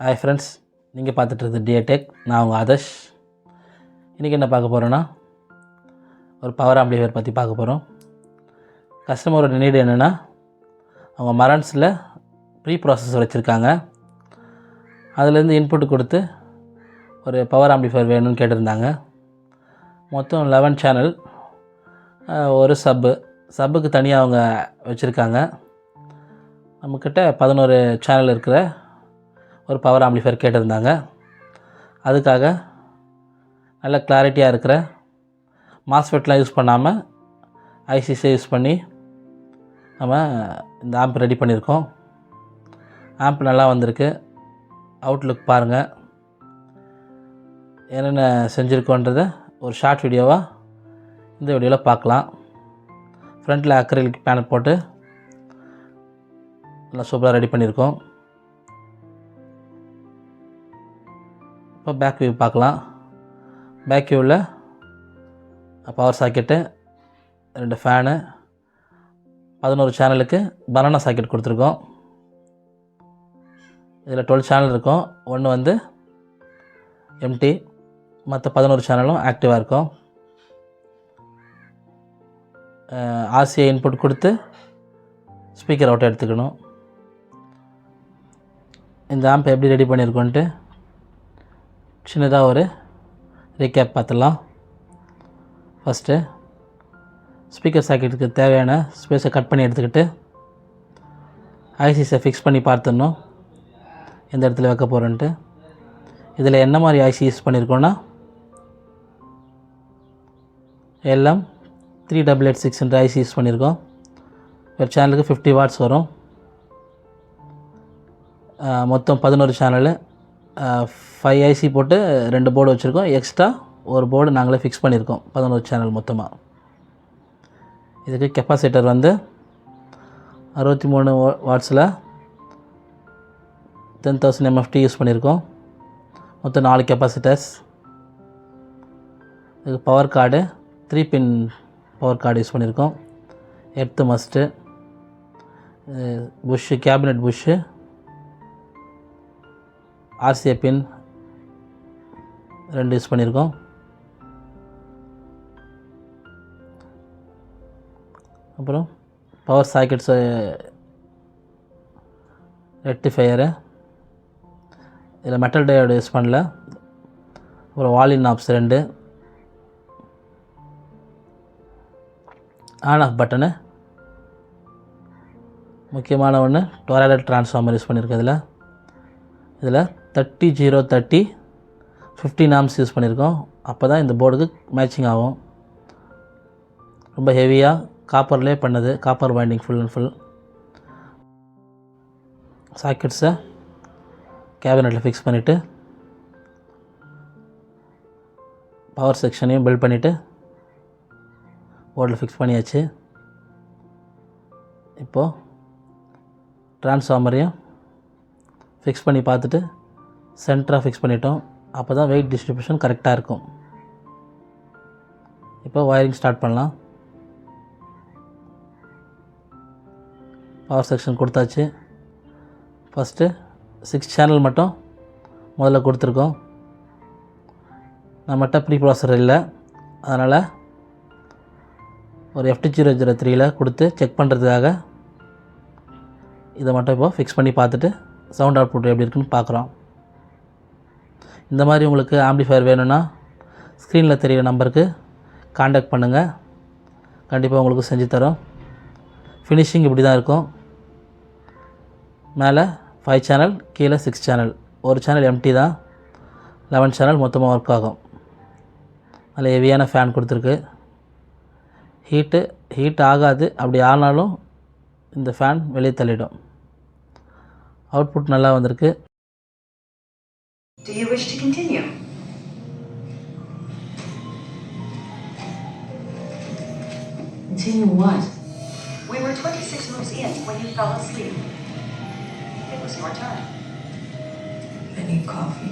Hi friends, நீங்கள் பார்த்துட்டு டிஏடெக். நான் உங்கள் ஆதர்ஷ். இன்றைக்கி என்ன பார்க்க போகிறோன்னா, ஒரு பவர் ஆம்ப்ளிஃபையர் பற்றி பார்க்க போகிறோம். கஸ்டமரோட நீடு என்னென்னா, அவங்க மரன்ஸில் ப்ரீ ப்ராசஸர் வச்சுருக்காங்க. அதுலேருந்து இன்புட் கொடுத்து ஒரு பவர் ஆம்ப்ளிஃபையர் வேணும்னு கேட்டிருந்தாங்க. மொத்தம் 11 சேனல், ஒரு சப்புக்கு தனியாக அவங்க வச்சுருக்காங்க. நம்மக்கிட்ட 11 சேனல் இருக்கிற ஒரு பவர் ஆம்ப்ளிஃபையர் கேட்டிருந்தாங்க. அதுக்காக நல்ல கிளாரிட்டியாக இருக்கிற மாஸ்ஃபெட்லாம் யூஸ் பண்ணாமல் ஐசிஸை யூஸ் பண்ணி நம்ம இந்த ஆம்ப் ரெடி பண்ணியிருக்கோம். ஆம்ப் நல்லா வந்திருக்கு. அவுட்லுக் பாருங்கள். என்னென்ன செஞ்சுருக்கோன்றதை ஒரு ஷார்ட் வீடியோவாக இந்த வீடியோவில் பார்க்கலாம். ஃப்ரண்ட்டில் அக்ரிலிக் பேனல் போட்டு நல்லா சூப்பராக ரெடி பண்ணியிருக்கோம். இப்போ பேக் வியூ பார்க்கலாம். பேக் வியூவில் பவர் சாக்கெட்டு, 2 ஃபேனு, 11 சேனலுக்கு பனானா சாக்கெட் கொடுத்துருக்கோம். இதில் 12 சேனல் இருக்கும். ஒன்று வந்து எம்டி, மற்ற 11 சேனலும் ஆக்டிவாக இருக்கும். ஆர்சிஐ இன்புட் கொடுத்து ஸ்பீக்கர் அவுட் எடுத்துக்கணும். இந்த ஆம்ப் எப்படி ரெடி பண்ணியிருக்கோன்ட்டு சின்னதாக ஒரு ரீகேப் பார்த்துடலாம். ஃபஸ்ட்டு ஸ்பீக்கர் சாக்கெட்டுக்கு தேவையான ஸ்பேஸை கட் பண்ணி எடுத்துக்கிட்டு ஐசிஸை ஃபிக்ஸ் பண்ணி பார்த்துடணும் எந்த இடத்துல வைக்க போகிறோன்ட்டு. இதில் என்ன மாதிரி ஐசி யூஸ் பண்ணியிருக்கோன்னா, எல்லாம் 3886 ஐசி யூஸ் பண்ணியிருக்கோம். ஒரு சேனலுக்கு 50 வாட்ஸ் வரும். மொத்தம் 11 சேனலு, 5 ஐசி போட்டு 2 போர்டு வச்சுருக்கோம். எக்ஸ்ட்ரா ஒரு போர்டு நாங்களே ஃபிக்ஸ் பண்ணியிருக்கோம். 11 சேனல் மொத்தமாக. இதுக்கு கெப்பாசிட்டர் வந்து 63 வாட்ஸில் 10,000 MFT யூஸ் பண்ணியிருக்கோம். மொத்தம் 4 கெப்பாசிட்டர்ஸ். இதுக்கு பவர் கார்டு 3 பின் பவர் கார்டு யூஸ் பண்ணியிருக்கோம். எர்த்து மஸ்ட்டு, bush, cabinet bush, RCA pin 2 use பண்ணியிருக்கோம். அப்புறம் பவர் சாக்கெட்ஸு, ரெக்டிஃபையரு, இதில் மெட்டல் டயோடு யூஸ் பண்ணல. அப்புறம் volume knobs 2, on off button, முக்கியமான ஒன்று டொராய்டல் ட்ரான்ஸ்ஃபார்மர் யூஸ் பண்ணியிருக்கோம். இதில் 3030 15 ஆம்ஸ் யூஸ் பண்ணியிருக்கோம். அப்போ தான் இந்த போர்டுக்கு மேட்சிங் ஆகும். ரொம்ப ஹெவியாக காப்பர்லேயே பண்ணது, copper winding full and full. சாக்கெட்ஸை கேபினெட்டில் ஃபிக்ஸ் பண்ணிவிட்டு பவர் செக்ஷனையும் பில்ட் பண்ணிவிட்டு போர்டில் ஃபிக்ஸ் பண்ணியாச்சு. இப்போது ட்ரான்ஸ்ஃபார்மரையும் ஃபிக்ஸ் பண்ணி பார்த்துட்டு சென்டராக ஃபிக்ஸ் பண்ணிட்டோம். அப்போ தான் வெயிட் டிஸ்ட்ரிபியூஷன் கரெக்டாக இருக்கும். இப்போ ஒயரிங் ஸ்டார்ட் பண்ணலாம். பவர் செக்ஷன் கொடுத்தாச்சு. ஃபஸ்ட்டு 6 சேனல் மட்டும் முதல்ல கொடுத்துருக்கோம். நம்மகிட்ட ப்ரீ ப்ராசஸர் இல்லை, அதனால் ஒரு FT003 கொடுத்து செக் பண்ணுறதுக்காக இதை மட்டும் இப்போது ஃபிக்ஸ் பண்ணி பார்த்துட்டு சவுண்ட் அவுட்புட் எப்படி இருக்குன்னு பார்க்குறோம். இந்த மாதிரி உங்களுக்கு ஆம்ப்ளிஃபையர் வேணும்னா ஸ்க்ரீனில் தெரிகிற நம்பருக்கு காண்டாக்ட் பண்ணுங்கள். கண்டிப்பாக உங்களுக்கு செஞ்சு தரோம். ஃபினிஷிங் இப்படி தான் இருக்கும். மேலே 5 சேனல், கீழே 6 சேனல். ஒரு சேனல் எம்டி தான். 11 சேனல் மொத்தமாக ஒர்க் ஆகும். அதில் ஹெவியான ஃபேன் கொடுத்துருக்கு. ஹீட் ஆகாது. அப்படி ஆனாலும் இந்த ஃபேன் வெளியே தள்ளிடும். அவுட்புட் நல்லா வந்திருக்கு. Do you wish to continue? Continue what? We were 26 moves in when you fell asleep. It was your turn. I need coffee.